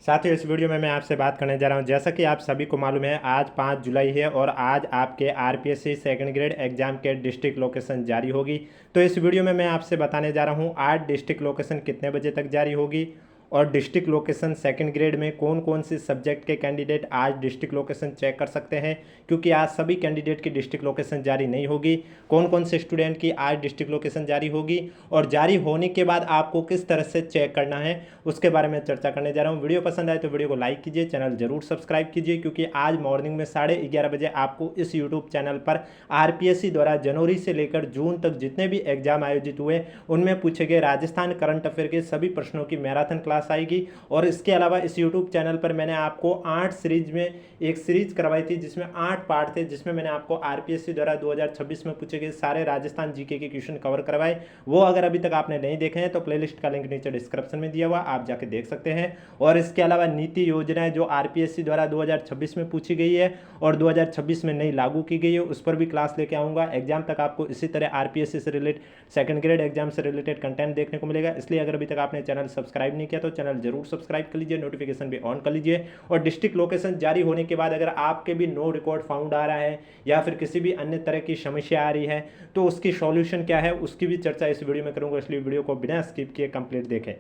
साथियों, इस वीडियो में मैं आपसे बात करने जा रहा हूं। जैसा कि आप सभी को मालूम है, आज 5 जुलाई है और आज आपके आरपीएससी सेकंड ग्रेड एग्जाम के डिस्ट्रिक्ट लोकेशन जारी होगी। तो इस वीडियो में मैं आपसे बताने जा रहा हूं आज डिस्ट्रिक्ट लोकेशन कितने बजे तक जारी होगी और डिस्ट्रिक्ट लोकेशन सेकंड ग्रेड में कौन कौन से सब्जेक्ट के कैंडिडेट आज डिस्ट्रिक्ट लोकेशन चेक कर सकते हैं, क्योंकि आज सभी कैंडिडेट की डिस्ट्रिक्ट लोकेशन जारी नहीं होगी। कौन कौन से स्टूडेंट की आज डिस्ट्रिक्ट लोकेशन जारी होगी और जारी होने के बाद आपको किस तरह से चेक करना है, उसके बारे में चर्चा करने जा रहा हूं। वीडियो पसंद आए तो वीडियो को लाइक कीजिए, चैनल जरूर सब्सक्राइब कीजिए, क्योंकि आज मॉर्निंग में 11:30 बजे आपको इस यूट्यूब चैनल पर आरपीएससी द्वारा जनवरी से लेकर जून तक जितने भी एग्जाम आयोजित हुए उनमें पूछे गए राजस्थान करंट अफेयर के सभी प्रश्नों की मैराथन क्लास आएगी। और इसके अलावा इस यूट्यूब चैनल पर मैंने आपको 8 सीरीज में एक सीरीज करवाई थी, जिसमें 8 पार्ट थे, जिसमें मैंने आपको आरपीएससी द्वारा 2026 में पूछे गए सारे राजस्थान जीके के क्वेश्चन कवर करवाए। वो अगर अभी तक आपने नहीं देखे हैं तो प्लेलिस्ट का लिंक नीचे डिस्क्रिप्शन में दिया हुआ, आप जाके देख सकते हैं। और इसके अलावा नीति योजनाएं जो आरपीएससी द्वारा 2026 में पूछी गई है और 2026 में नई लागू की गई है, उस पर भी क्लास लेके आऊँगा। एग्जाम तक आपको इसी तरह आरपीएससी से रिलेटेड सेकंड ग्रेड एग्जाम से रिलेटेड कंटेंट देखने को मिलेगा। इसलिए अगर अभी तक आपने चैनल सब्सक्राइब नहीं किया तो चैनल जरूर सब्सक्राइब कर लीजिए, नोटिफिकेशन भी ऑन कर लीजिए। और डिस्ट्रिक्ट लोकेशन जारी होने के बाद अगर आपके भी नो रिकॉर्ड फाउंड आ रहा है या फिर किसी भी अन्य तरह की समस्या आ रही है तो उसकी सॉल्यूशन क्या है उसकी भी चर्चा इस वीडियो में करूंगा, इसलिए वीडियो को बिना स्किप किए कंप्लीट देखें।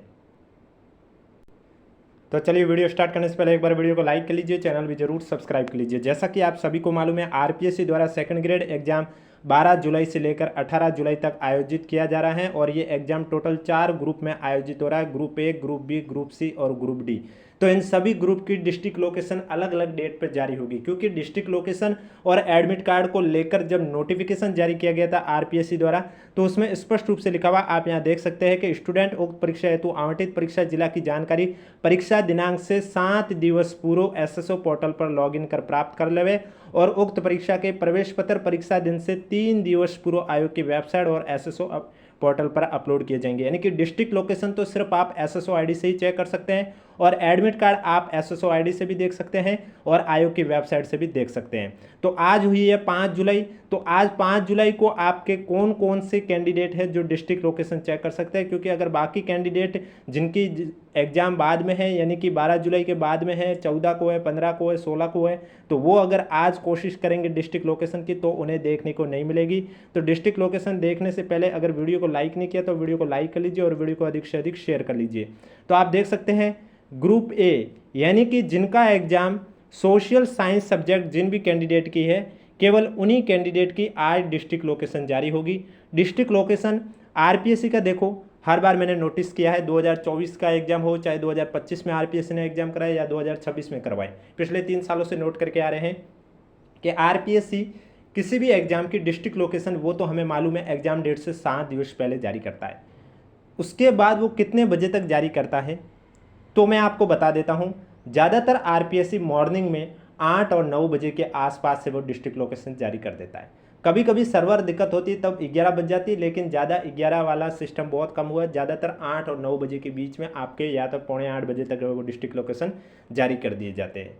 तो चलिए वीडियो स्टार्ट करने से पहले एक बार वीडियो को लाइक कर लीजिए, चैनल भी जरूर सब्सक्राइब कर लीजिए। जैसा कि आप सभी को मालूम है, आरपीएससी द्वारा सेकंड ग्रेड एग्जाम 12 जुलाई से लेकर 18 जुलाई तक आयोजित किया जा रहा है और ये एग्जाम टोटल 4 ग्रुप में आयोजित हो रहा है, group A, group B, group C और ग्रुप डी। तो इन सभी ग्रुप की डिस्ट्रिक्ट लोकेशन अलग अलग डेट पर जारी होगी, क्योंकि डिस्ट्रिक्ट लोकेशन और एडमिट कार्ड को लेकर जब नोटिफिकेशन जारी किया गया था आरपीएससी द्वारा तो उसमें स्पष्ट रूप से लिखा हुआ आप यहां देख सकते हैं कि स्टूडेंट उक्त परीक्षा हेतु आवंटित परीक्षा जिला की जानकारी परीक्षा दिनांक से 7 दिवस पूर्व एसएसओ पोर्टल पर लॉगिन कर प्राप्त कर लेवे और उक्त परीक्षा के प्रवेश पत्र परीक्षा दिन से 3 दिवस पूर्व आयोग की वेबसाइट और एसएसओ पोर्टल पर अपलोड किए जाएंगे। यानी कि डिस्ट्रिक्ट लोकेशन तो सिर्फ आप एसएसओ आईडी से ही चेक कर सकते हैं और एडमिट कार्ड आप एसएसओ आईडी से भी देख सकते हैं और आयोग की वेबसाइट से भी देख सकते हैं। तो आज हुई है 5 जुलाई, तो आज 5 जुलाई को आपके कौन कौन से कैंडिडेट हैं जो डिस्ट्रिक्ट लोकेशन चेक कर सकते हैं, क्योंकि अगर बाकी कैंडिडेट जिनकी एग्जाम बाद में है, यानी कि 12 जुलाई के बाद में है, 14 को है, 15 को है, 16 को है, तो वो अगर आज कोशिश करेंगे डिस्ट्रिक्ट लोकेशन की तो उन्हें देखने को नहीं मिलेगी। तो डिस्ट्रिक्ट लोकेशन देखने से पहले अगर वीडियो को लाइक नहीं किया तो वीडियो को लाइक कर लीजिए और वीडियो को अधिक से अधिक शेयर कर लीजिए। तो आप देख सकते हैं ग्रुप ए, यानी कि जिनका एग्जाम सोशल साइंस सब्जेक्ट जिन भी कैंडिडेट की है, केवल उन्हीं कैंडिडेट की आज डिस्ट्रिक्ट लोकेशन जारी होगी। डिस्ट्रिक्ट लोकेशन आरपीएससी का देखो, हर बार मैंने नोटिस किया है 2024 का एग्जाम हो चाहे 2025 में आरपीएससी ने एग्जाम कराए या 2026 में करवाए, पिछले 3 सालों से नोट करके आ रहे हैं कि आरपीएससी किसी भी एग्जाम की डिस्ट्रिक्ट लोकेशन वो तो हमें मालूम है एग्जाम डेट से 7 दिवस पहले जारी करता है। उसके बाद वो कितने बजे तक जारी करता है तो मैं आपको बता देता हूं। ज़्यादातर आरपीएससी मॉर्निंग में 8 और 9 बजे के आसपास से वो डिस्ट्रिक्ट लोकेशन जारी कर देता है। कभी कभी सर्वर दिक्कत होती है तब 11 बज जाती है, लेकिन ज़्यादा 11 वाला सिस्टम बहुत कम हुआ है। ज़्यादातर 8 और 9 बजे के बीच में आपके या तो पौने 8 बजे तक वो डिस्ट्रिक्ट लोकेशन जारी कर दिए जाते हैं।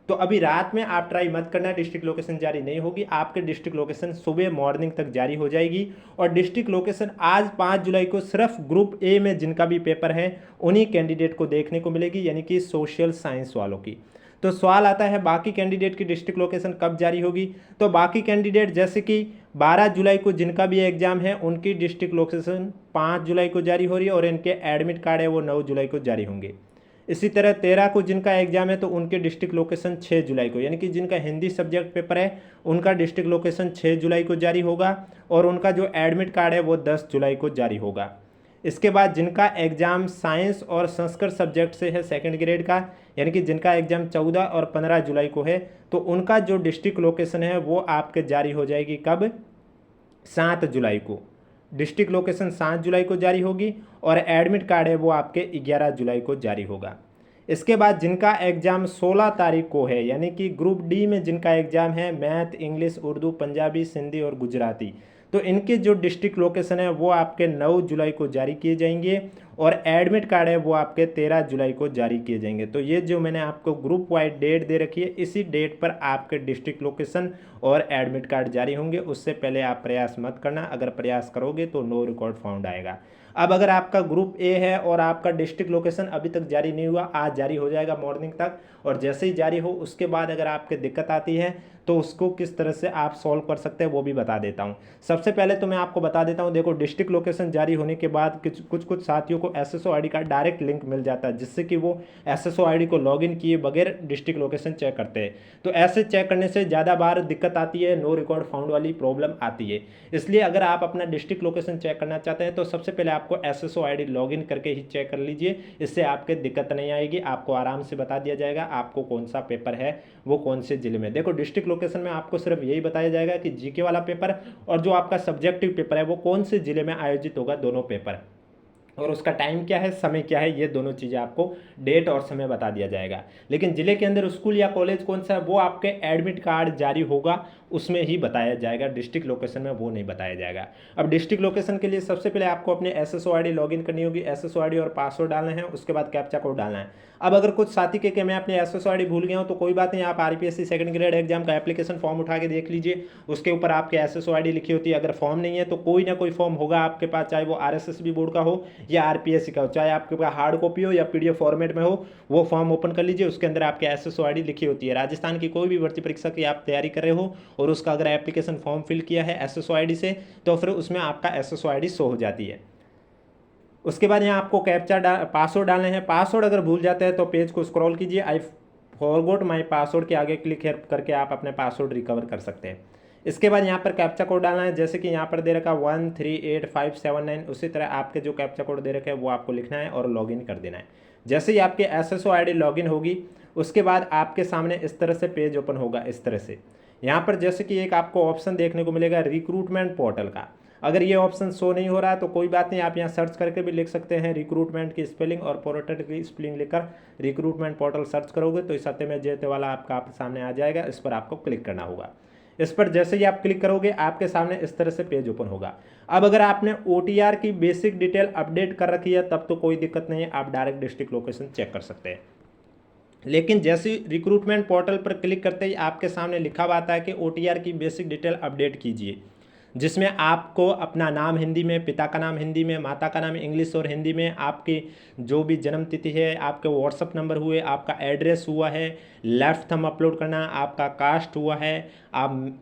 तो अभी रात में आप ट्राई मत करना, डिस्ट्रिक्ट लोकेशन जारी नहीं होगी, आपके डिस्ट्रिक्ट लोकेशन सुबह मॉर्निंग तक जारी हो जाएगी। और डिस्ट्रिक्ट लोकेशन आज 5 जुलाई को सिर्फ ग्रुप ए में जिनका भी पेपर है उन्हीं कैंडिडेट को देखने को मिलेगी, यानी कि सोशल साइंस वालों की। तो सवाल आता है बाकी कैंडिडेट की डिस्ट्रिक्ट लोकेशन कब जारी होगी। तो बाकी कैंडिडेट जैसे कि 12 जुलाई को जिनका भी एग्जाम है उनकी डिस्ट्रिक्ट लोकेशन 5 जुलाई को जारी हो रही है और इनके एडमिट कार्ड है वो 9 जुलाई को जारी होंगे। इसी तरह 13 को जिनका एग्जाम है तो उनके डिस्ट्रिक्ट लोकेशन 6 जुलाई को, यानी कि जिनका हिंदी सब्जेक्ट पेपर है उनका डिस्ट्रिक्ट लोकेशन 6 जुलाई को जारी होगा और उनका जो एडमिट कार्ड है वो 10 जुलाई को जारी होगा। इसके बाद जिनका एग्जाम साइंस और संस्कृत सब्जेक्ट से है सेकंड ग्रेड का, यानी कि जिनका एग्जाम 14 और 15 जुलाई को है, तो उनका जो डिस्ट्रिक्ट लोकेशन है वो आपके जारी हो जाएगी कब, 7 जुलाई को। डिस्ट्रिक्ट लोकेशन 7 जुलाई को जारी होगी और एडमिट कार्ड है वो आपके 11 जुलाई को जारी होगा। इसके बाद जिनका एग्जाम 16 तारीख को है, यानी कि ग्रुप डी में जिनका एग्जाम है मैथ, इंग्लिश, उर्दू, पंजाबी, सिंधी और गुजराती, तो इनके जो डिस्ट्रिक्ट लोकेशन है वो आपके 9 जुलाई को जारी किए जाएंगे और एडमिट कार्ड है वो आपके 13 जुलाई को जारी किए जाएंगे। तो ये जो मैंने आपको ग्रुप वाइज डेट दे रखी है, इसी डेट पर आपके डिस्ट्रिक्ट लोकेशन और एडमिट कार्ड जारी होंगे। उससे पहले आप प्रयास मत करना, अगर प्रयास करोगे तो नो रिकॉर्ड फाउंड आएगा। अब अगर आपका ग्रुप ए है और आपका डिस्ट्रिक्ट लोकेशन अभी तक जारी नहीं हुआ, आज जारी हो जाएगा मॉर्निंग तक, और जैसे ही जारी हो उसके बाद अगर आपके दिक्कत आती है तो उसको किस तरह से आप सॉल्व कर सकते हैं वो भी बता देता हूं। सबसे पहले तो मैं आपको बता देता हूं, देखो डिस्ट्रिक्ट लोकेशन जारी होने के बाद कुछ साथियों को एसएसओ आईडी का डायरेक्ट लिंक मिल जाता है, जिससे कि वो एसएसओ आईडी को लॉगिन किए बगैर डिस्ट्रिक्ट लोकेशन चेक करते हैं। तो ऐसे चेक करने से ज़्यादा बार दिक्कत आती है, नो रिकॉर्ड फाउंड वाली प्रॉब्लम आती है। इसलिए अगर आप अपना डिस्ट्रिक्ट लोकेशन चेक करना चाहते हैं तो सबसे पहले आपको एसएसओ आईडी लॉगिन करके ही चेक कर लीजिए, इससे आपके दिक्कत नहीं आएगी। आपको आराम से बता दिया जाएगा आपको कौन सा पेपर है वो कौन से जिले में। देखो डिस्ट्रिक्ट लोकेशन में आपको सिर्फ यही बताया जाएगा कि जीके वाला पेपर और जो आपका सब्जेक्टिव पेपर है वो कौन से जिले में आयोजित होगा, दोनों पेपर, और उसका टाइम क्या है, समय क्या है, ये दोनों चीज़ें आपको डेट और समय बता दिया जाएगा। लेकिन ज़िले के अंदर स्कूल या कॉलेज कौन सा है वो आपके एडमिट कार्ड जारी होगा उसमें ही बताया जाएगा, डिस्ट्रिक्ट लोकेशन में वो नहीं बताया जाएगा। अब डिस्ट्रिक्ट लोकेशन के लिए सबसे पहले आपको अपने एसएसओ आईडी लॉगिन करनी होगी, एसएसओ आईडी और पासवर्ड डालना है, उसके बाद कैप्चा कोड डालना है। अब अगर कुछ साथी के मैं अपने एसएसओ आईडी भूल गया हूँ तो कोई बात नहीं, आप आरपीएससी सेकंड ग्रेड एग्जाम का एप्लीकेशन फॉर्म उठा के देख लीजिए, उसके ऊपर आपके एसएसओ आईडी लिखी होती है। अगर फॉर्म नहीं है तो कोई ना कोई फॉर्म होगा आपके पास, चाहे वो आरएसएसबी बोर्ड का हो या आरपीएससी का हो, चाहे आपके पास हार्ड कॉपी हो या पीडीएफ फॉर्मेट में हो, वो फॉर्म ओपन कर लीजिए, उसके अंदर आपके एसएसओ आईडी लिखी होती है। राजस्थान की कोई भी भर्ती परीक्षा की आप तैयारी कर रहे हो और उसका अगर एप्लीकेशन फॉर्म फिल किया है एसएसओ आईडी से तो फिर उसमें आपका एसएसओ आईडी शो हो जाती है। उसके बाद यहाँ आपको कैप्चा पासवर्ड डालने हैं। पासवर्ड अगर भूल जाते हैं तो पेज को स्क्रॉल कीजिए, आई फॉरगॉट माई पासवर्ड के आगे क्लिक करके आप अपने पासवर्ड रिकवर कर सकते हैं। इसके बाद यहाँ पर कैप्चा कोड डालना है, जैसे कि यहाँ पर दे रखा 138579, उसी तरह आपके जो कैप्चा कोड दे रखे हैं वो आपको लिखना है और लॉगिन कर देना है। जैसे ही आपके एसएसओ आईडी लॉगिन होगी उसके बाद आपके सामने इस तरह से पेज ओपन होगा। इस तरह से यहाँ पर जैसे कि एक आपको ऑप्शन देखने को मिलेगा रिक्रूटमेंट पोर्टल का। अगर ये ऑप्शन शो नहीं हो रहा है तो कोई बात नहीं, आप यहाँ सर्च करके भी लिख सकते हैं रिक्रूटमेंट की स्पेलिंग और पोर्टल की स्पेलिंग लिखकर रिक्रूटमेंट पोर्टल सर्च करोगे तो इस सत्यमेव जयते वाला आपका सामने आ जाएगा। इस पर आपको क्लिक करना होगा। इस पर जैसे ही आप क्लिक करोगे आपके सामने इस तरह से पेज ओपन होगा। अब अगर आपने ओटीआर की बेसिक डिटेल अपडेट कर रखी है तब तो कोई दिक्कत नहीं है, आप डायरेक्ट डिस्ट्रिक्ट लोकेशन चेक कर सकते हैं। लेकिन जैसे रिक्रूटमेंट पोर्टल पर क्लिक करते ही आपके सामने लिखा हुआ आता है कि ओटीआर की बेसिक डिटेल अपडेट कीजिए, जिसमें आपको अपना नाम हिंदी में, पिता का नाम हिंदी में, माता का नाम इंग्लिश और हिंदी में, आपकी जो भी जन्म तिथि है, आपके व्हाट्सअप नंबर हुए, आपका एड्रेस हुआ है, लेफ्ट थंब अपलोड करना, आपका कास्ट हुआ है, आप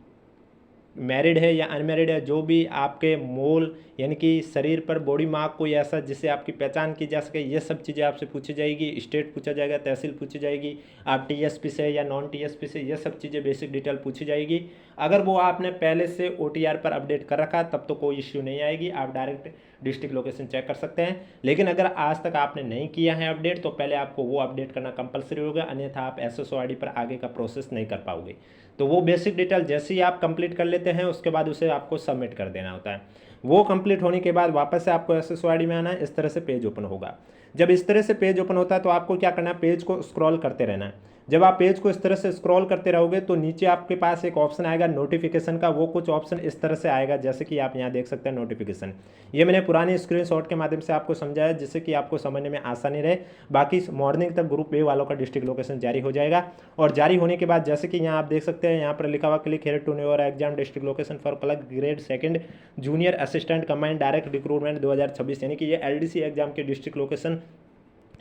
मैरिड है या अनमैरिड है, जो भी आपके मोल यानी कि शरीर पर बॉडी मार्क कोई ऐसा जिससे आपकी पहचान की जा सके, ये सब चीज़ें आपसे पूछी जाएगी। स्टेट पूछा जाएगा, तहसील पूछी जाएगी, आप टीएसपी से या नॉन टीएसपी से, ये सब चीज़ें बेसिक डिटेल पूछी जाएगी। अगर वो आपने पहले से ओटीआर पर अपडेट कर रखा तब तो कोई इश्यू नहीं आएगी, आप डायरेक्ट डिस्ट्रिक्ट लोकेशन चेक कर सकते हैं। लेकिन अगर आज तक आपने नहीं किया है अपडेट तो पहले आपको वो अपडेट करना कंपलसरी होगा, अन्यथा आप एसएसओ आईडी पर आगे का प्रोसेस नहीं कर पाओगे। तो वो बेसिक डिटेल जैसे ही आप कंप्लीट कर लेते हैं उसके बाद उसे आपको सबमिट कर देना होता है। वो कंप्लीट होने के बाद वापस से आपको एसएसओ आईडी में आना है, इस तरह से पेज ओपन होगा। जब इस तरह से पेज ओपन होता है तो आपको क्या करना है, पेज को स्क्रॉल करते रहना है। जब आप पेज को इस तरह से स्क्रॉल करते रहोगे तो नीचे आपके पास एक ऑप्शन आएगा नोटिफिकेशन का। वो कुछ ऑप्शन इस तरह से आएगा जैसे कि आप यहाँ देख सकते हैं नोटिफिकेशन। ये मैंने पुरानी स्क्रीनशॉट के माध्यम से आपको समझाया जिससे कि आपको समझने में आसानी रहे। बाकी मॉर्निंग तक ग्रुप ए वालों का डिस्ट्रिक्ट लोकेशन जारी हो जाएगा, और जारी होने के बाद जैसे कि यहाँ आप देख सकते हैं, यहाँ पर लिखा हुआ click here to your exam district location for clerk grade second junior assistant combined direct recruitment 2026, यानी कि ये एलडीसी एग्जाम के डिस्ट्रिक्ट लोकेशन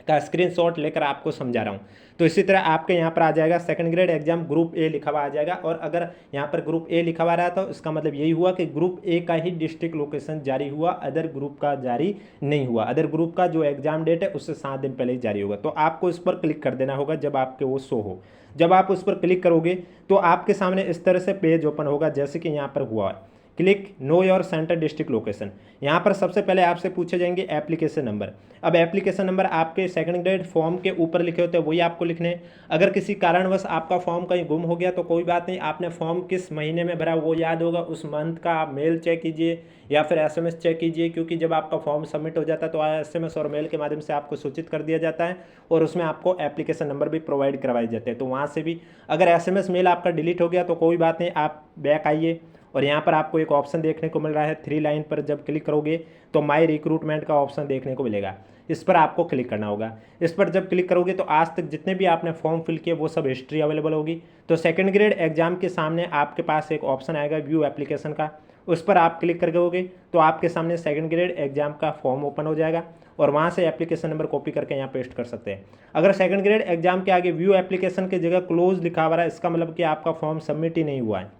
का स्क्रीनशॉट लेकर आपको समझा रहा हूँ। तो इसी तरह आपके यहाँ पर आ जाएगा second grade exam group A लिखा हुआ आ जाएगा, और अगर यहाँ पर ग्रुप ए लिखा हुआ रहा तो इसका मतलब यही हुआ कि ग्रुप ए का ही डिस्ट्रिक्ट लोकेशन जारी हुआ, अदर ग्रुप का जारी नहीं हुआ। अदर ग्रुप का जो एग्जाम डेट है उससे 7 दिन पहले ही जारी होगा। तो आपको इस पर क्लिक कर देना होगा जब आपके वो शो हो। जब आप उस पर क्लिक करोगे तो आपके सामने इस तरह से पेज ओपन होगा जैसे कि यहाँ पर हुआ है। Click know your centre district location. यहाँ पर सबसे पहले आपसे पूछे जाएंगे एप्लीकेशन नंबर। अब एप्लीकेशन नंबर आपके सेकंड ग्रेड फॉर्म के ऊपर लिखे होते हैं, वही आपको लिखने हैं। अगर किसी कारणवश आपका फॉर्म कहीं गुम हो गया तो कोई बात नहीं, आपने फॉर्म किस महीने में भरा वो याद होगा, उस मंथ का आप मेल चेक कीजिए या फिर एसएमएस चेक कीजिए, क्योंकि जब आपका फॉर्म सबमिट हो जाता है तो एसएमएस और मेल के माध्यम से आपको सूचित कर दिया जाता है, और उसमें आपको एप्लीकेशन नंबर भी प्रोवाइड करवाए जाते हैं। तो वहाँ से भी अगर एसएमएस मेल आपका डिलीट हो गया तो कोई बात नहीं, आप बैक आइए, और यहाँ पर आपको एक ऑप्शन देखने को मिल रहा है 3 लाइन पर जब क्लिक करोगे तो माई रिक्रूटमेंट का ऑप्शन देखने को मिलेगा। इस पर आपको क्लिक करना होगा। इस पर जब क्लिक करोगे तो आज तक जितने भी आपने फॉर्म फिल किए वो सब हिस्ट्री अवेलेबल होगी। तो सेकंड ग्रेड एग्जाम के सामने आपके पास एक ऑप्शन आएगा व्यू एप्लीकेशन का, उस पर आप क्लिक करोगे तो आपके सामने सेकंड ग्रेड एग्जाम का फॉर्म ओपन हो जाएगा और वहाँ से एप्लीकेशन नंबर कॉपी करके यहाँ पेस्ट कर सकते हैं। अगर सेकंड ग्रेड एग्जाम के आगे व्यू एप्लीकेशन की जगह क्लोज लिखा हुआ है, इसका मतलब कि आपका फॉर्म सबमिट ही नहीं हुआ है,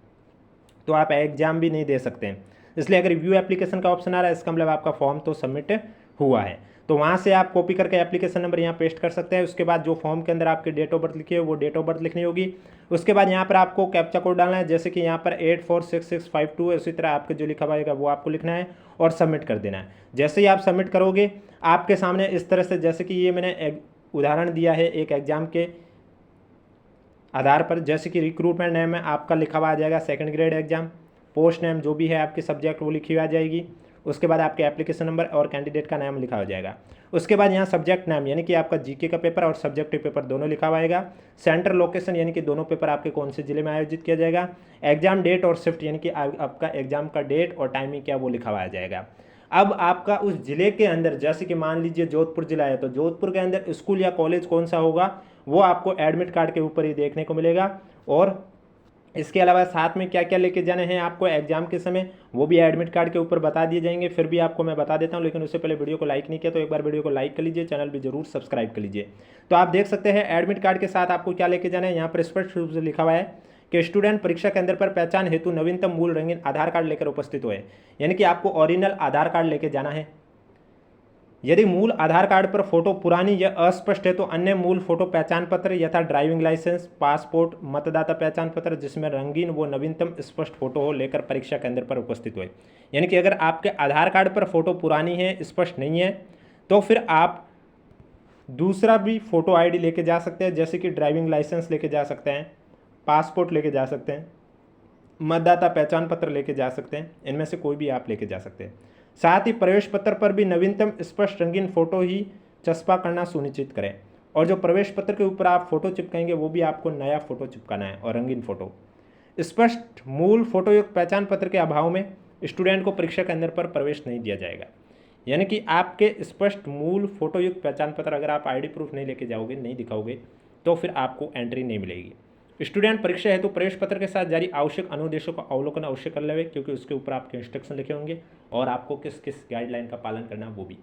तो आप एग्जाम भी नहीं दे सकते हैं। इसलिए अगर व्यू एप्लीकेशन का ऑप्शन आ रहा है, इसका मतलब आपका फॉर्म तो सबमिट हुआ है। तो वहाँ से आप कॉपी करके एप्लीकेशन नंबर यहाँ पेस्ट कर सकते हैं। उसके बाद जो फॉर्म के अंदर आपकी डेट ऑफ बर्थ लिखी है वो डेट ऑफ बर्थ लिखनी होगी। उसके बाद यहाँ पर आपको कैप्चा कोड डालना है, जैसे कि यहाँ पर 846652 है, उसी तरह आपके जो लिखा हुआ वो आपको लिखना है और सबमिट कर देना है। जैसे ही आप सबमिट करोगे आपके सामने इस तरह से, जैसे कि ये मैंने उदाहरण दिया है एक एग्जाम के आधार पर, जैसे कि रिक्रूटमेंट नेम में आपका लिखा हुआ आ जाएगा second grade exam, post name जो भी है आपकी सब्जेक्ट वो लिखी हुई आ जाएगी। उसके बाद आपके एप्लीकेशन नंबर और कैंडिडेट का नाम लिखा हो जाएगा। उसके बाद यहाँ सब्जेक्ट नाम यानी कि आपका जीके का पेपर और सब्जेक्टिव पेपर दोनों लिखा हुआ आएगा। सेंटर लोकेशन यानी कि दोनों पेपर आपके कौन से जिले में आयोजित किया जाएगा। एग्जाम डेट और शिफ्ट यानी कि आपका एग्जाम का डेट और टाइमिंग क्या वो लिखा हुआ आ जाएगा। अब आपका उस जिले के अंदर, जैसे कि मान लीजिए जोधपुर जिला है, तो जोधपुर के अंदर स्कूल या कॉलेज कौन सा होगा वो आपको एडमिट कार्ड के ऊपर ही देखने को मिलेगा। और इसके अलावा साथ में क्या क्या लेके जाने हैं आपको एग्जाम के समय वो भी एडमिट कार्ड के ऊपर बता दिए जाएंगे। फिर भी आपको मैं बता देता हूं, लेकिन उससे पहले वीडियो को लाइक नहीं किया तो एक बार वीडियो को लाइक कर लीजिए, चैनल भी जरूर सब्सक्राइब कर लीजिए। तो आप देख सकते हैं एडमिट कार्ड के साथ आपको क्या लेके जाना है। यहाँ पर स्पष्ट रूप से लिखा हुआ है कि स्टूडेंट परीक्षा केंद्र पर पहचान हेतु नवीनतम मूल रंगीन आधार कार्ड लेकर उपस्थित हुए, यानी कि आपको ओरिजिनल आधार कार्ड लेके जाना है। यदि मूल आधार कार्ड पर फोटो पुरानी या अस्पष्ट है तो अन्य मूल फोटो पहचान पत्र यथा ड्राइविंग लाइसेंस, पासपोर्ट, मतदाता पहचान पत्र जिसमें रंगीन व नवीनतम स्पष्ट फोटो हो लेकर परीक्षा केंद्र पर उपस्थित हुए। यानी कि अगर आपके आधार कार्ड पर फोटो पुरानी है, स्पष्ट नहीं है, तो फिर आप दूसरा भी फोटो आईडी लेके जा सकते हैं, जैसे कि ड्राइविंग लाइसेंस लेके जा सकते हैं, पासपोर्ट लेके जा सकते हैं, मतदाता पहचान पत्र लेके जा सकते हैं। इनमें से कोई भी आप लेके जा सकते हैं। साथ ही प्रवेश पत्र पर भी नवीनतम स्पष्ट रंगीन फोटो ही चस्पा करना सुनिश्चित करें। और जो प्रवेश पत्र के ऊपर आप फोटो चिपकाएंगे वो भी आपको नया फोटो चिपकाना है और रंगीन फोटो। स्पष्ट मूल फोटो युक्त पहचान पत्र के अभाव में स्टूडेंट को परीक्षा केंद्र पर प्रवेश नहीं दिया जाएगा। यानी कि आपके स्पष्ट मूल फोटो युक्त पहचान पत्र अगर आप आईडी प्रूफ नहीं लेके जाओगे, नहीं दिखाओगे, तो फिर आपको एंट्री नहीं मिलेगी। स्टूडेंट परीक्षा हेतु प्रवेश पत्र के साथ जारी आवश्यक अनुदेशों का अवलोकन अवश्य कर लेवे, क्योंकि उसके ऊपर आपके इंस्ट्रक्शन लिखे होंगे और आपको किस किस गाइडलाइन का पालन करना वो भी।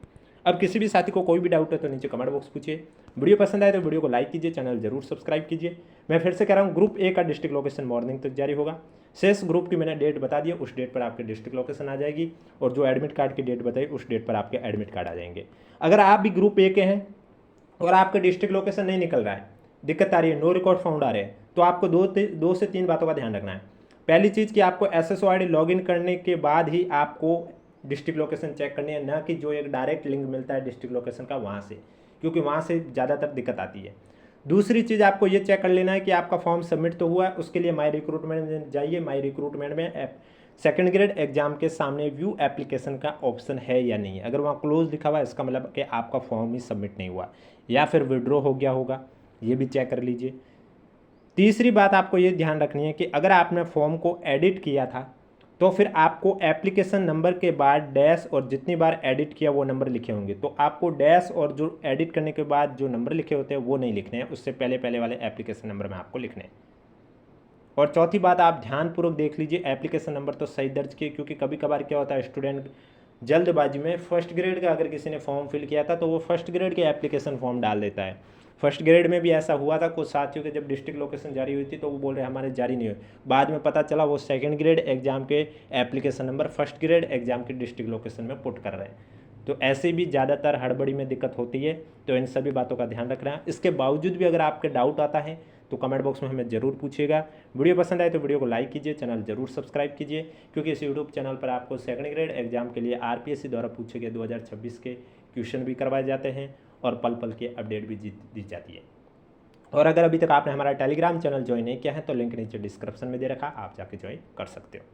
अब किसी भी साथी को कोई भी डाउट है तो नीचे कमेंट बॉक्स पूछिए। वीडियो पसंद आए तो वीडियो को लाइक कीजिए, चैनल जरूर सब्सक्राइब कीजिए। मैं फिर से कह रहा हूँ, ग्रुप ए का डिस्ट्रिक्ट लोकेशन मॉर्निंग तक जारी होगा। शेष ग्रुप की मैंने डेट बता दी है, उस डेट पर आपके डिस्ट्रिक्ट लोकेशन आ जाएगी और जो एडमिट कार्ड की डेट बताई उस डेट पर आपके एडमिट कार्ड आ जाएंगे। अगर आप भी ग्रुप ए के हैं और आपका डिस्ट्रिक्ट लोकेशन नहीं निकल रहा है, दिक्कत आ रही है, नो रिकॉर्ड फाउंड आ रहे हैं, तो आपको दो से तीन बातों का ध्यान रखना है। पहली चीज़ कि आपको SSO ID लॉगिन करने के बाद ही आपको डिस्ट्रिक्ट लोकेशन चेक करनी है, ना कि जो एक डायरेक्ट लिंक मिलता है डिस्ट्रिक्ट लोकेशन का वहाँ से, क्योंकि वहाँ से ज़्यादातर दिक्कत आती है। दूसरी चीज़ आपको ये चेक कर लेना है कि आपका फॉर्म सबमिट तो हुआ है। उसके लिए माई रिक्रूटमेंट में जाइए। माई रिक्रूटमेंट में सेकंड ग्रेड एग्जाम के सामने व्यू एप्लीकेशन का ऑप्शन है या नहीं है। अगर वहाँ क्लोज लिखा हुआ है, इसका मतलब कि आपका फॉर्म ही सबमिट नहीं हुआ या फिर विड्रॉ हो गया होगा, ये भी चेक कर लीजिए। तीसरी बात आपको ये ध्यान रखनी है कि अगर आपने फॉर्म को एडिट किया था तो फिर आपको एप्लीकेशन नंबर के बाद डैश और जितनी बार एडिट किया वो नंबर लिखे होंगे, तो आपको डैश और जो एडिट करने के बाद जो नंबर लिखे होते हैं वो नहीं लिखने हैं, उससे पहले वाले एप्लीकेशन नंबर में आपको लिखने हैं। और चौथी बात आप ध्यानपूर्वक देख लीजिए, एप्लीकेशन नंबर तो सही दर्ज किए, क्योंकि कभी कभार क्या होता है स्टूडेंट जल्दबाजी में फर्स्ट ग्रेड का अगर किसी ने फॉर्म फिल किया था तो वो फर्स्ट ग्रेड के एप्लीकेशन फॉर्म डाल देता है। फर्स्ट ग्रेड में भी ऐसा हुआ था, कुछ साथियों के जब डिस्ट्रिक्ट लोकेशन जारी हुई थी तो वो बोल रहे हमारे जारी नहीं हुई, बाद में पता चला वो सेकंड ग्रेड एग्जाम के application number first grade exam के डिस्ट्रिक्ट लोकेशन में पुट कर रहे हैं। तो ऐसे भी ज़्यादातर हड़बड़ी में दिक्कत होती है, तो इन सभी बातों का ध्यान रखना है। इसके बावजूद भी अगर आपके डाउट आता है तो कमेंट बॉक्स में हमें ज़रूर पूछिएगा। वीडियो पसंद आए तो वीडियो को लाइक कीजिए, चैनल जरूर सब्सक्राइब कीजिए, क्योंकि इस यूट्यूब चैनल पर आपको सेकंड ग्रेड एग्जाम के लिए RPSC द्वारा पूछे गए 2026 के क्वेश्चन भी करवाए जाते हैं और पल पल के अपडेट भी दी जाती है। और अगर अभी तक आपने हमारा टेलीग्राम चैनल ज्वाइन नहीं किया है तो लिंक नीचे डिस्क्रिप्शन में दे रखा, आप जाके ज्वाइन कर सकते हो।